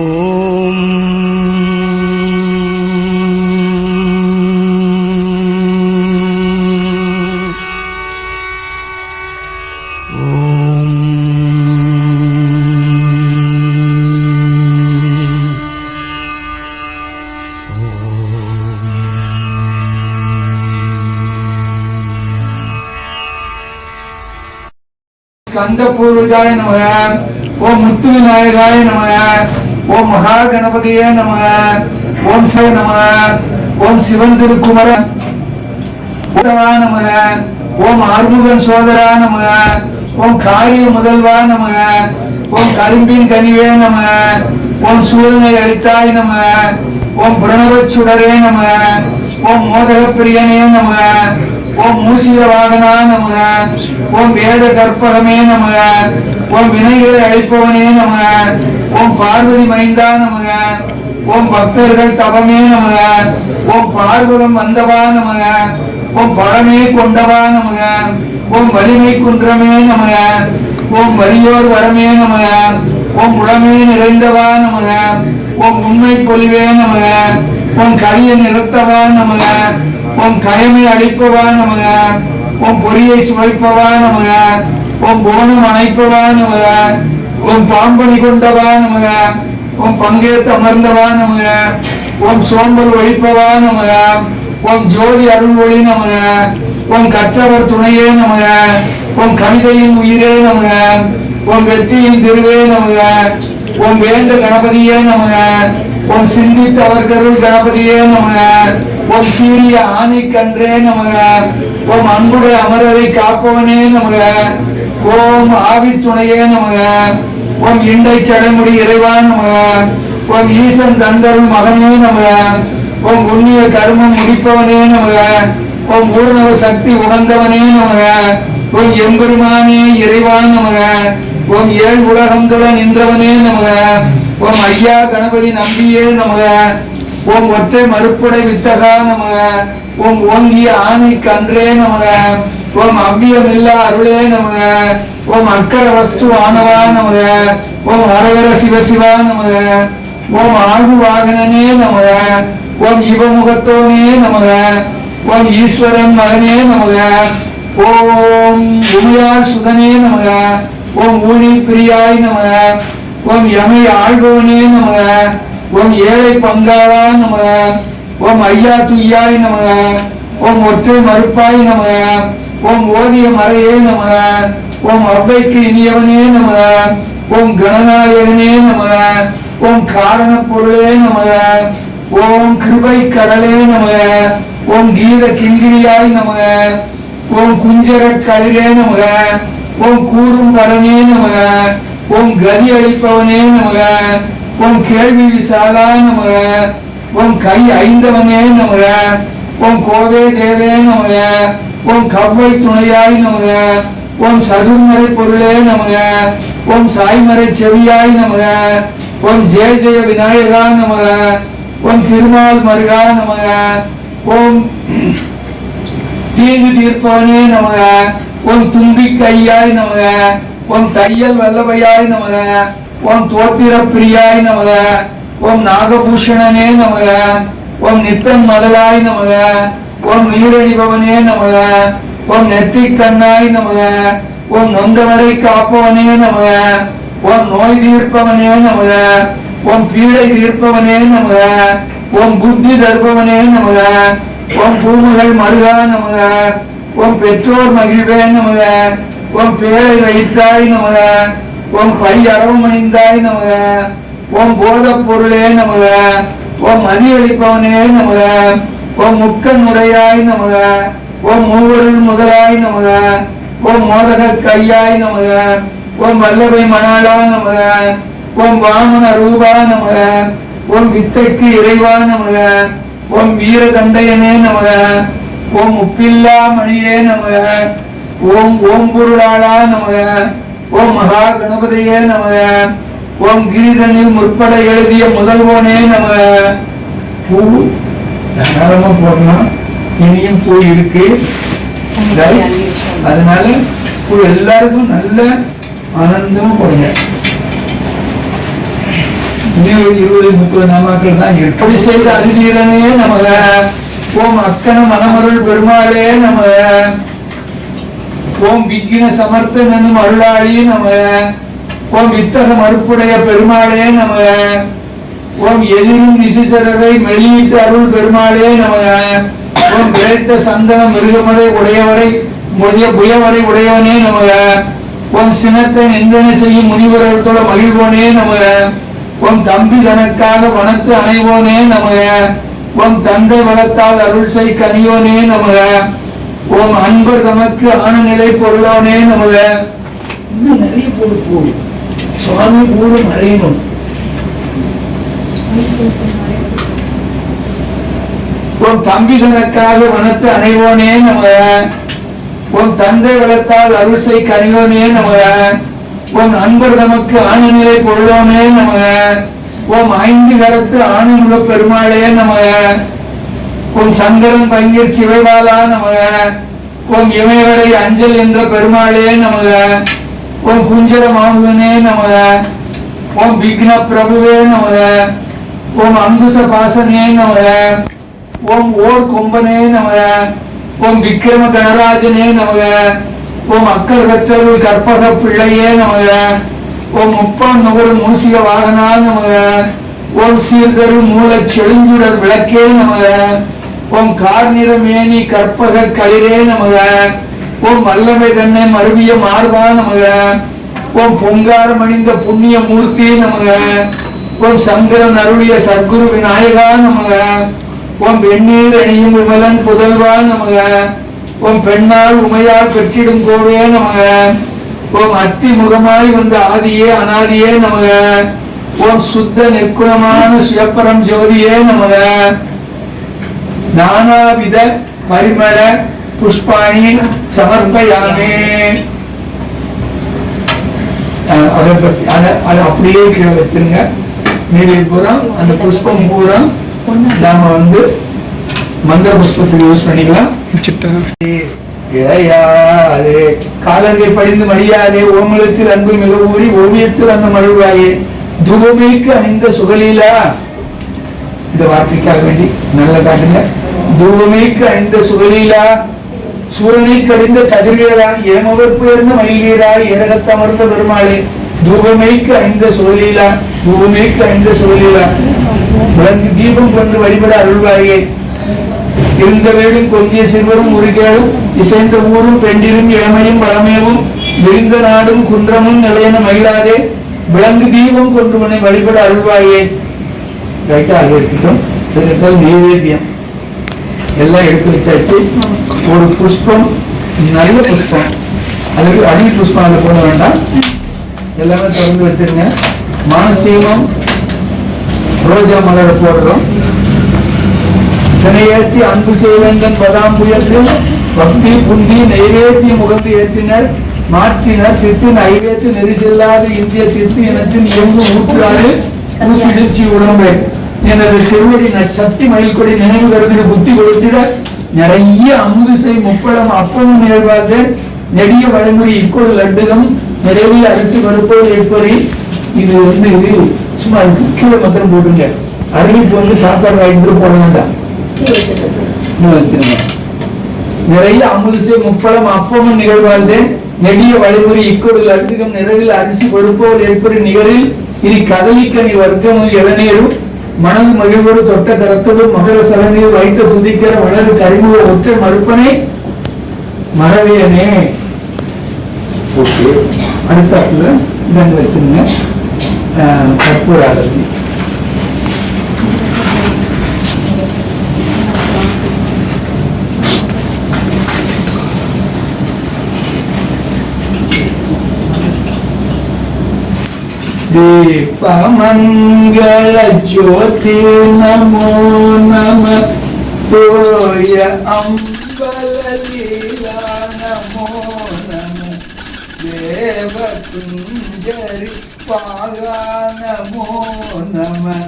ஓம் ஸ்கந்தபூர்வஜாய நமக. ஓம் முத்து விநாயகாய நமக. ஓம் மகா கணபதியே நமக. ஓம் சிவ நமக. ஓம் சிவன் திருக்குமர நமக. ஓம் ஆறுமுகன் சோதரா நமக. ஓம் காரிய முதல்வா நமக. ஓம் கரும்பின் கனிவே நமக. ஓம் சூழனை அளித்தாய் நமக. ஓம் பிரணவச் சுடரே நமக. ஓம் மோதக பிரியனே நமக. ஓம் மூசிக வாகனா நமக. ஓம் வேத கற்பகமே நமக. ஓம் வினைகளை அழிப்பவனே நமக. ஓம் பார்வதி மைந்தா நமக. ஓம் பக்தர்கள் தவமே நமக. ஓம் பார்வரம் வந்தவா நமக. ஓம் பழமே கொண்டவா நமக. ஓம் வலிமை குன்றமே நமக. ஓம் வலியோர் வரமே நமக. ஓம் உளமே நிறைந்தவா நமக. ஓம் உண்மை பொலிவே நமக. ஓம் கரிய நிறுத்தவா நமக. ஓம் கயமை அழிப்பவா நமக. ஓம் பொறியை சுவைப்பவா நமக. ஓம் போனம் அணைப்பவா நமக. ஓம் பாம்பணி கொண்டவா நமக. ஓம் பங்கேற்று அமர்ந்தவா நமக. ஓம் சோம்பல் ஒழிப்பவா நமக. ஓம் ஜோதி அருள் ஒளி நமக. ஓம் கற்றவர் துணையே நமக. ஓம் கவிதையின் உயிரே நமக. ஓம் வெற்றியின் திருவே நமக. ஓம் வேந்த கணபதியே நமக. ஓம் சிந்தித்தவர்கள் கணபதியே நமக. ஓம் சீரிய ஆணை கன்றே நமக. ஓம் அன்புடைய அமரரை காப்பவனே நமக. ஓம் ஆவி துணையே நமக. ஓம் இண்டை சடைமுடி இறைவா நமக. ஓம் ஈசன் தந்தருள் மகனே நமக. ஓம் உண்ணிய கர்மம் முடிப்பவனே நமக. ஓம் ஊர்ணவ சக்தி உணர்ந்தவனே நமக. ஓம் எம்பெருமானே இறைவா நமக. ஓம் ஏழு உலகங்களுடன் நின்றவனே நமக. ஓம் ஐயா கணபதி நம்பியே நமக. ஓம் ஒற்றை மறுப்புடை வித்தகா நமக. ஓம் ஓங்கிய ஆணை கன்றே நமக. ஓம் அவ்வியமில்லா அருளே நமக. ஓம் அக்கர வஸ்து ஆனவா நமக. ஓம் ஹரஹர சிவசிவா நமக. ஓம் ஆகு வாகனனே நமக. ஓம் இவமுகத்தோனே நமக. ஓம் ஈஸ்வரன் மகனே நமக. ஓம் உமையாள் சுதனே நமக. ஓம் ஊழி பிரியாய் நமக. ஓம் யமை ஆழ்பவனே நமக. ஓம் ஏழை பங்காளா நமக. ஓம் ஐயா துய்யாய் நமக. ஓம் ஒற்றை மறுப்பாய் நமக. ஓம் ஓதிய மறையே நமக. ஓம் அவ்வைக்கு இனியவனே நமக. ஓம் கணநாயகனே நமக. ஓம் காரண பொருளே நமக. ஓம் கிருபை கடலே நமக. ஓம் கீத கிங்கிரியாய் நமக. ஓம் குஞ்சர களிரே நமக. ஓம் கூறும் வரனே நமக. ஓம் கதி அளிப்பவனே நமக. ஓம் கேள்வி விசாலா நமக. ஓம் கை ஐந்தவனே நமக. ஓம் கோவே தேவே நமக. ஓம் கவ்வை துணையாய் நமக. ஓம் சதுர்மறை பொருளே நமக. ஓம் சாய்மறை செவியாய் நமக. ஓம் ஜெய ஜெய விநாயகா நமக. ஓம் திருமால் மருகா நமக. ஓம் தீங்கு தீர்ப்பவனே நமக. ஓம் தும்பி கையாய் நமக. ஓம் தையல் வல்லபையாய் நமக. ஓம் தோத்திர பிரியாய் நமக. ஓம் நாகபூஷணனே நமக. ஓம் நித்தன் மதலாய் நமக. ஓம் நீரடிபவனே நமக. ஓம் நெற்றி கண்ணாய் நமக. ஓம் நொந்தவரை காப்பவனே நமக. ஓம் நோய் தீர்ப்பவனே நமக. ஓம் பீடை தீர்ப்பவனே நமக. ஓம் புத்தி தருபவனே நமக. ஓம் பூமுகள் மருகா நமக. ஓம் பெற்றோர் மகிழ்வே நமக. ஓம் பேரை வைத்தாய் நமக. ஓம் பை அரவமணிந்தாய் நமக. ஓம் போத பொருளே நமக. ஓம் மதியளிப்பவனே நமக. ஓம் முக்கன் உடையாய் நமக. ஓம் மூவருள் முதலாய் நமக. ஓம் மோதக கையாய் நமக. ஓம் வல்லபை மணாளா நமக. ஓம் வாமன ரூபா நமக. ஓம் வித்தைக்கு இறைவா நமக. ஓம் வீர தண்டையனே நமக. ஓம் உப்பில்லா மணியே நமக. ஓம் ஓம் பொருளாளா நமக. ஓம் மகா கணபதியே நமக. ஓம் கிரீடனில் முற்பட எழுதிய முதல்வோனே நமக. பூ தாராளமா போடலாம். இனியும் பூ இருக்கு. அதனால பூ எல்லாருக்கும் நல்ல ஆனந்தமா போடுங்க. இன்னும் 20-30 நாமாக்கள் தான் இருக்கு. அப்படி செய்த அதிதீரனே நமக. ஓம் அக்கன மனமருள் பெருமாளே நமக. ஓம் விக்கின சமர்த்தன் என்னும் அருளாளி நமக. ஓம் வித்தக மறுப்புடைய பெருமாளே நமக. ஓம் எதிரும் நிசிசரரை மெளியிட்டு அருள் பெருமாளே நமக. ஓம் விளைத்த சந்தன மிருகமலை உடையவரை புயவரை உடையவனே நமக. ஓம் சினத்தை நிந்தனை செய்யும் முனிவரத்தோட மகிழ்வோனே நமக. ஓம் தம்பி தனக்காக வனத்து அணைவோனே நமக. ஓம் தந்தை வளத்தால் அருள் செய் கனியோனே நமக. ஓம் அன்பர் தமக்கு ஆனநிலை பொருளோனே நமக. இன்னும் நிறைய போடு சுவாமி கூட மறையணும். ஓம் தம்பி தனக்காக வனத்து அணைவோனே நமக. ஓம் தந்தை வளத்தால் அருள் செய் கனியோனே நமக. ஓம் அன்பர் தமக்கு ஆனநிலை பொருளோனே நமக. ஓம் 5 கரத்து ஆனமுள்ள பெருமாளே நமக. ஓம் சங்கரன் பங்கீர் சிவைபாலா நமக. ஓம் இமைவரை அஞ்சல் என்ற பெருமாளே நமக. ஓம் குஞ்சர மாமுகனே நமக. ஓம் விக்ன பிரபுவே நமக. ஓம் அங்குச பாசனே நமக. ஓம் ஓர் கொம்பனே நமக. ஓம் விக்ரம கணராஜனே நமக. ஓம் அக்கர் பெற்றருள் கற்பக பிள்ளையே நமக. ஓம் முப்பான் நுகரும் மூசிக வாகனா நமக. ஓம் சீர்தரு மூல செழுஞ்சுடர் விளக்கே நமக. ஓம் கார்நிற மேனி கற்பக களிரே நமக. ஓம் வல்லமை தன்னை மருவிய மார்பா நமக. ஓம் பொங்கார மணிந்த புண்ணிய மூர்த்தி நமக. ஓம் சங்கரன் அருளிய சத்குரு விநாயகா நமக. ஓம் வெந்நீர் அணியும் விமலன் புதல்வா நமக. ஓம் பெண்ணால் உமையால் பெற்றிடும் கோவே நமக. ஓம் அத்தி முகமாய் வந்த ஆதியே அநாதியே நமக. ஓம் சுத்த நிற்குணமான சுயப்பரம் ஜோதியே நமக. நானாவித பரிமள புஷ்பாணி சமர்ப்பயாமே. அதை பத்தி அதை அப்படியே கீழே வச்சிருங்க. மீதி பூரா அந்த புஷ்பம் பூரா நாம மந்திர புஷ்பத்துக்கு யூஸ் பண்ணிக்கலாம். இளையாதே காலர்கள் படிந்து மடியாதே ஓமலத்தில் அன்பு மிக ஊறி ஓவியத்தில் அந்த மழுவாயே தூபமேக்கு அணிந்த சுகலீலா. இந்த வார்த்தைக்காக வேண்டி நல்ல காட்டுங்க. தூபமேக்கு அணிந்த சுகலீலா சூரனை கடிந்த கதிர்வீரா ஏமவர் புயர்ந்த மயில்வீரா ஏரகத்தமர்ந்த பெருமாளே தூபமேக்கு அணிந்த சுகலீலா. தூபமேக்கு அணிந்த சுகலீலா விளங்கு தீபம் கொண்டு வழிபட அருள்வாயே. இருந்த வேடும் கொஞ்சிய சிறுவரும் உருகேடும் இசைந்த ஊரும் பெண்டிரும் இளமையும் வளமையவும் விரிந்த நாடும் குன்றமும் நிலையன மகிழாதே விளங்கு தீபம் கொண்டு உன்னை வழிபட அருள்வாயே. ரைட்டாக இருக்கட்டும். நைவேத்தியம் எல்லாம் எடுத்து வச்சாச்சு. ஒரு புஷ்பம் நல்ல புஷ்பம், அதுக்கு அடி புஷ்பம் அதை போட வேண்டாம், எல்லாமே திறந்து வச்சிருங்க. மானசீமம் ரோஜா மலரை போடுறோம். தினையேற்றி அன்பு செய்வந்தன் பதாம்புயத்தில் பக்தி புந்தி நைவேத்திய முகந்து ஏற்றினர் மாற்றினர் திட்டு நைவேத்து நெரிசெல்லாது இந்திய திட்டு எனத்தின் இயங்கு ஊற்றாறு ஊசிடிச்சி உடம்பை எனது திருவடி சக்தி மயில்கொடி நினைவு கருதிட புத்தி கொடுத்திட நிறைய அமுதிசை முப்பழம் அப்பமும் நிகழ்வாக நெடிய வழங்குடி இக்கொடு லட்டுகம் நிறைவில் அரிசி பருப்போடு எப்பறி. இது இது சும்மா கீழே மாத்திரம் போட்டுங்க. அறிவிப்பு சாப்பாடு வாங்கிட்டு போட வேண்டாம். நிறைய அமுதிசை முப்பழம் அப்பமும் நிகழ்வாழ்ந்தே நெடிய வழிமுறை இக்கொடு லட்டுகம் நிறைவில் அரிசி பருப்போடு ஏற்பரி நிகரில் இனி கதலிக்கனி வர்க்கமும் இளநீரும் மனது மகிழ்வோடு தொட்ட கரத்தோடும் மகர சலநீர் வைத்த துதிக்கிற வளரு கரிமுக ஒற்றை மறுப்பனை மறவியனே. அடுத்தாப்புல இதங்க வச்சிருங்க. கற்பூர ஆரத்தி दीपमंगल ज्योति नमो नमः तोय अंबल लीला नमो नमः देव कुंजरि पागा नमो नमः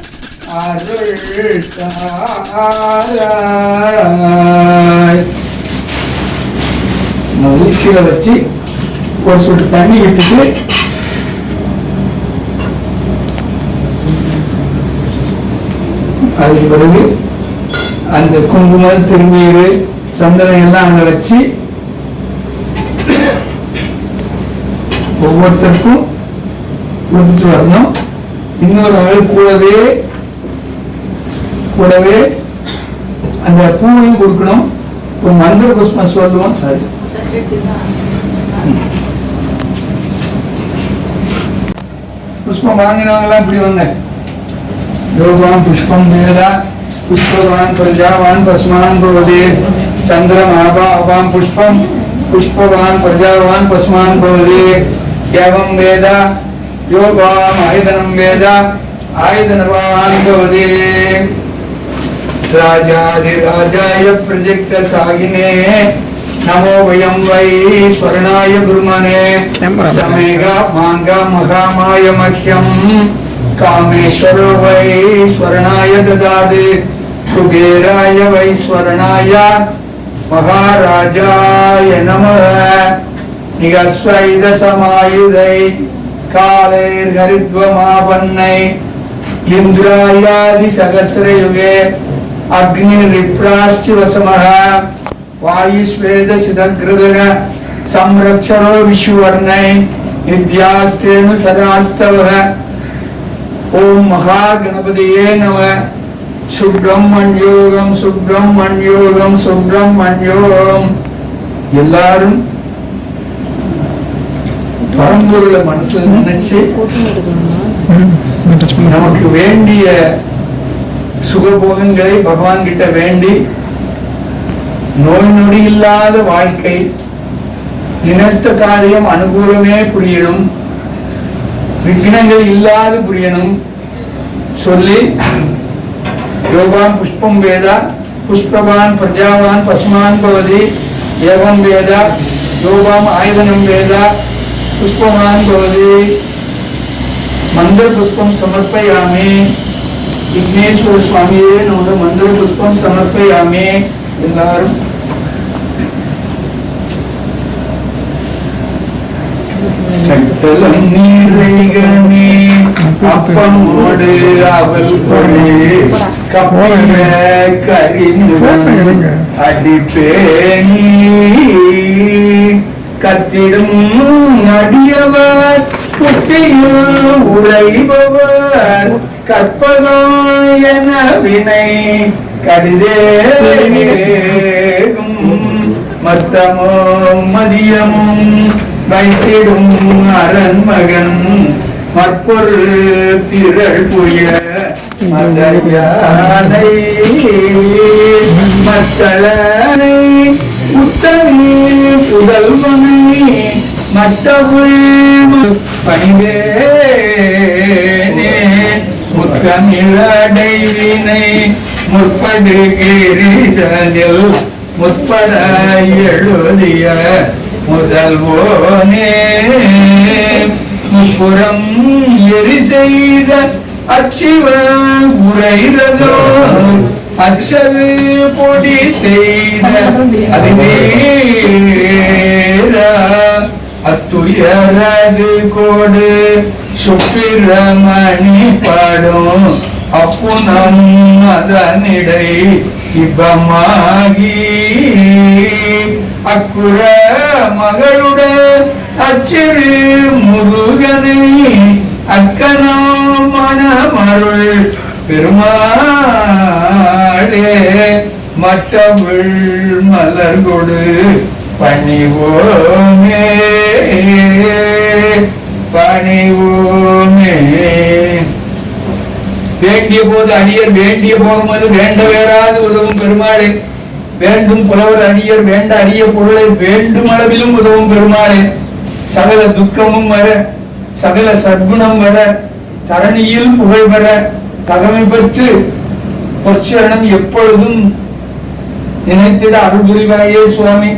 अरुळताराय. கீழே வச்சு ஒரு சொட்டு தண்ணி விட்டுட்டு அதுக்கு பிறகு அந்த குங்குமம் திருநீர் சந்தனம் எல்லாம் அங்க வச்சு ஒவ்வொருத்தருக்கும் கொடுத்துட்டு வரணும். இன்னொரு ஆள் கூடவே அந்த பூவையும் கொடுக்கணும். ஒரு மந்திர புஷ்பம் சொல்லுவோம். சரி, புஷ்பம் வாங்கினவங்களாம் இப்படி வந்தேன். யோகான் புஷ்பம் வேதா புஷ்பவான் பிரஜாவான் பஸ்மான் பவதே சந்திரம் அபாம் புஷ்பம் புஷ்பவான் பிரஜாவான் பஸ்மான் பவதே ஏவம் வேதா யோகாம் ஆயுதனம் வேதா ஆயுதனவான் பவதே ராஜாதிராஜாய பிரஜக்த சாகினே நமோ வயம் வை ஸ்வர்ணாய குருமனே சமேகா மாங்கா மகாமாய மஹ்யம் காமேஸ்வரோ வை ஸ்வர்ணாய ததாது குபேராய வை ஸ்வர்ணாய மகாராஜாய நமः நிகஸ்வைத சமாயுதை காலைர் ஹரித்வமாபன்னை இந்திராயாதி சகஸ்ரயுகே அக்னிரிப்ராஸ்தி வசமஹ வாயுஸ்வேத சிதக்ருதக சம்ரக்ஷரோ விஷ்ணுவர்ணை நித்யாஸ்தேனு சதாஸ்தவஹ ஓம் மகா கணபதியே நம சுப்ரமண்யோகம் சுப்ரமண்யோகம் சுப்ரமண்யோகம். எல்லாரும் பரம்பொருளை மனசுல நினைச்சு நமக்கு வேண்டிய சுகபோகங்களை பகவான் கிட்ட வேண்டி நோய் நொடி இல்லாத வாழ்க்கை, நினைத்த காரியம் அனுகூலமே புரியணும், விக்னங்கள் இல்லாது புரியணும் சொல்லி யோகான் புஷ்பம் வேதா புஷ்பவான் பிரஜாவான் பஸ்மான் பவதி ஏவம் வேதா யோகாம் ஆயுதனம் வேதா புஷ்பவான் பவதி மந்திர புஷ்பம் சமர்ப்பயாமி. விக்னேஸ்வர சுவாமியே நமது மந்திர புஷ்பம் சமர்ப்பயாமி. எல்லாரும் கட்டலம் நீரைகமே அப்பமோடு அவள் கொடு கப்பல கரிமுகம் அடிப்பேணி கத்திடும் அடியவர் குட்டியுள் உழைபவர் கற்பகம் என வினை கடிதேகும் மத்தமும் மதியமும் வைத்திடும் அரண்மகன் மற்பொருள் திரள் புய மதயானை மத்தளனை உத்தமி புதல்வனை மத்தவுள் பணிவேனே முத்தமிழடைவினை முற்படுகிறீதனில் முற்பட எழுதிய முதல்வோனே முப்புறம் எரி செய்த அச்சிவ உரைதோ அச்சது பொடி செய்த அதிவேர அத்துயரது கோடு சுப்பிரமணி பாடும் அப்புனம் அதனிடை இபமாகி அக்குற மகளுடன் அச்சிறு முருகனை அக்கனோ மனமருள் பெருமாளே மட்டவிள் மலர் கொடு பணிவோமே பணிவோமே. வேண்டிய போது அடியர் வேண்டிய போகும்போது வேண்ட வேறாது உதவும் பெருமாளே. வேண்டும் புலவர் அடியர் வேண்ட அரிய பொருளை வேண்டும் அளவிலும் உதவும் பெருமாளே. சகல துக்கமும் வர சகல சத்குணம் வர தரணியில் புகழ் பெற தகமை பெற்று பொற்சரணம் எப்பொழுதும் நினைத்திட அருள் புரிவாயே சுவாமி.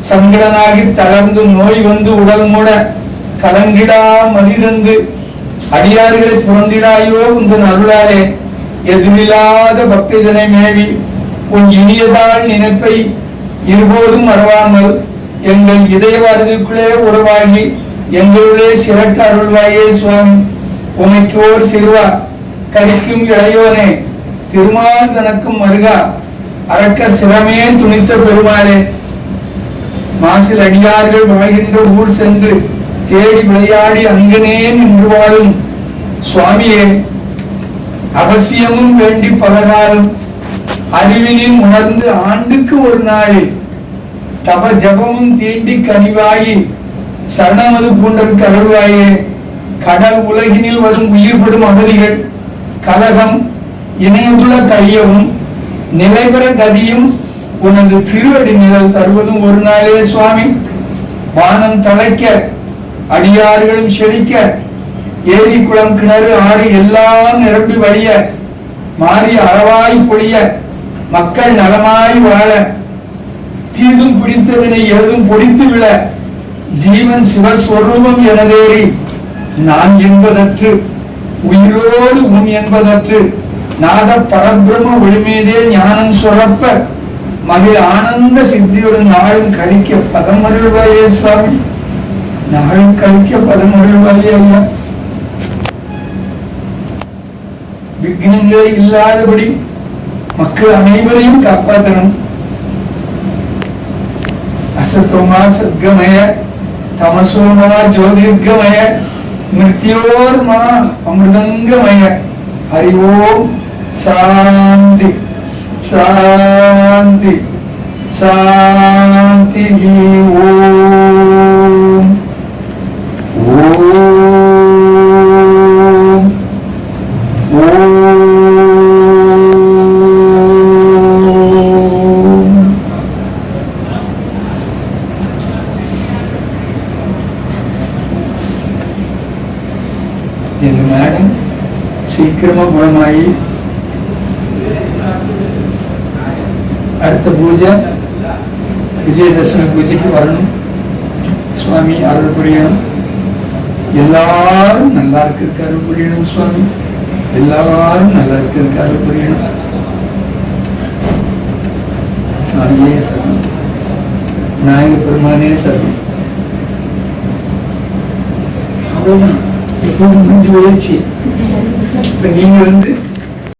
சங்கடனாகி தளர்ந்து நோய் வந்து உடல் மூட கலங்கிடா மதிரந்து அடியார்களை புறந்திடாயோ உந்தன் அருளாலே. எதிரில்லாத பக்திதனை மேவி உன் இனியதால் நினைப்பை இருபோதும் மறவாமல் எங்கள் இதய வாரதிக்குள்ளே உறவாகி எங்களுடைய சிறக்க அருள்வாயே சுவாமி. உமைக்கு ஓர் சிறுவா கரிக்கும் இளையோனே திருமால் தனக்கும் மருகா அரக்க சிரமே துணித்த பெருமாளே, மாசில் அடியார்கள் வாழ்கின்ற ஊர் சென்று தேடி விளையாடி அங்கனே நின்று வாழும் சுவாமியே, அவசியமும் வேண்டி பலகாலம் அறிவினில் உணர்ந்து ஆண்டுக்கு ஒரு நாளில் தப ஜபமும் தீண்டி கனிவாகி சரணமது பூண்டற்கு அருள்வாயே. கடல் உலகினில் வரும் உயிர்படும் அவதிகள் கலகம் இணையதுள்ள கழியவும் நிலைபெற கதியும் உனது திருவடி நிழல் தருவதும் ஒரு நாளே சுவாமி. வானம் தழைக்க அடியார்களும் செழிக்க ஏரி குளம் கிணறு ஆறு எல்லாம் நிரம்பி வழிய மாறி அளவாய் பொழிய மக்கள் நலமாய் வாழ தீதும் பிடித்தவினை ஏதும் பொடித்து விழ ஜீவன் சிவஸ்வரூபம் எனதேறி நான் என்பதற்று உயிரோடு உன் என்பதற்று நாத பரபிரம ஒளிமீதே ஞானம் சுரப்ப மகிழ் ஆனந்த சித்தியுடன் நாளும் கழிக்க பதம் அருள்வாயே சுவாமி. நாளும் கழிக்க பதம் அருள்வாயே ஐயா. விக்னங்களே இல்லாதபடி மக்கள் அனைவரையும் காப்பாற்றணும். அசத்தோமா சத்கமய தமசோமா ஜோதிர்கமய மிருத்யோர்மா அமிர்தங்கமய. ஹரி ஓம் சாந்தி சாந்தி சாந்தி. ஓம் ஓம் ஓம். எங்க மேடம் சீக்கிரமா குணமாயி அடுத்த பூஜை விஜயதசமி பூஜைக்கு வரணும். சுவாமி அருள் புரியணும். எல்லாரும் நல்லா இருக்கிறதுக்கு அருள் புரியணும் சுவாமி. எல்லாரும் நல்லா இருக்கிறதுக்கு அருள் புரியணும். சுவாமியே சரணம். விநாயக பெருமானே சரணம். அவ்வளவுதான். எப்போது முடிஞ்சு போயிடுச்சு. இப்ப நீங்க